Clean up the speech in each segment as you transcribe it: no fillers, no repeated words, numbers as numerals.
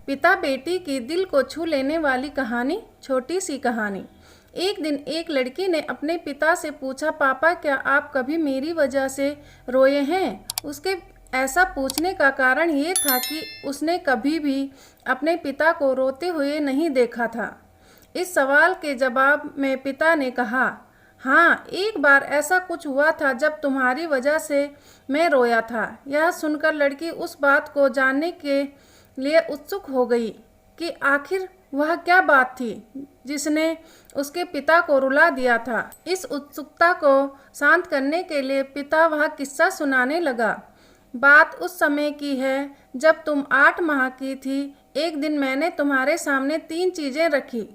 पिता बेटी की दिल को छू लेने वाली कहानी। छोटी सी कहानी। एक दिन एक लड़की ने अपने पिता से पूछा, पापा क्या आप कभी मेरी वजह से रोए हैं? उसके ऐसा पूछने का कारण ये था कि उसने कभी भी अपने पिता को रोते हुए नहीं देखा था। इस सवाल के जवाब में पिता ने कहा, हाँ, एक बार ऐसा कुछ हुआ था जब तुम्हारी वजह से मैं रोया था। यह सुनकर लड़की उस बात को जानने के लिए उत्सुक हो गई कि आखिर वह क्या बात थी जिसने उसके पिता को रुला दिया था। इस उत्सुकता को शांत करने के लिए पिता वह किस्सा सुनाने लगा। बात उस समय की है जब तुम 8 माह की थी। एक दिन मैंने तुम्हारे सामने 3 चीज़ें रखी,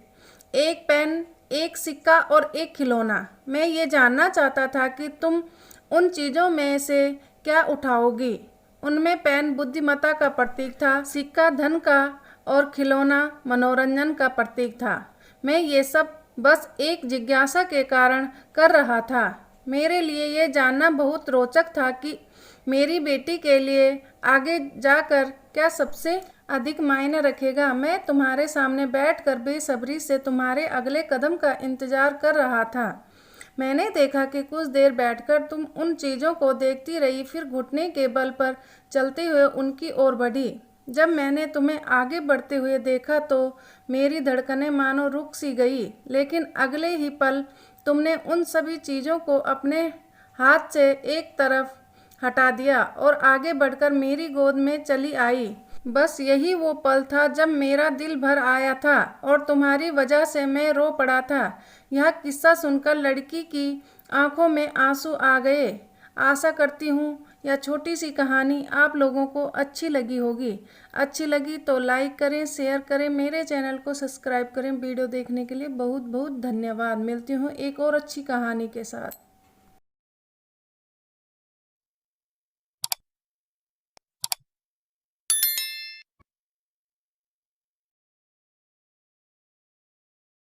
एक पेन, एक सिक्का और एक खिलौना। मैं ये जानना चाहता था कि तुम उन चीज़ों में से क्या उठाओगी। उनमें पेन बुद्धिमत्ता का प्रतीक था, सिक्का धन का और खिलौना मनोरंजन का प्रतीक था। मैं ये सब बस एक जिज्ञासा के कारण कर रहा था। मेरे लिए ये जानना बहुत रोचक था कि मेरी बेटी के लिए आगे जाकर क्या सबसे अधिक मायने रखेगा। मैं तुम्हारे सामने बैठकर बेसब्री से तुम्हारे अगले कदम का इंतजार कर रहा था। मैंने देखा कि कुछ देर बैठकर तुम उन चीज़ों को देखती रही, फिर घुटने के बल पर चलते हुए उनकी ओर बढ़ी। जब मैंने तुम्हें आगे बढ़ते हुए देखा तो मेरी धड़कनें मानो रुक सी गई, लेकिन अगले ही पल तुमने उन सभी चीज़ों को अपने हाथ से एक तरफ हटा दिया और आगे बढ़कर मेरी गोद में चली आई। बस यही वो पल था जब मेरा दिल भर आया था और तुम्हारी वजह से मैं रो पड़ा था। यह किस्सा सुनकर लड़की की आंखों में आंसू आ गए। आशा करती हूँ यह छोटी सी कहानी आप लोगों को अच्छी लगी होगी। अच्छी लगी तो लाइक करें, शेयर करें, मेरे चैनल को सब्सक्राइब करें। वीडियो देखने के लिए बहुत बहुत धन्यवाद। मिलती हूँ एक और अच्छी कहानी के साथ।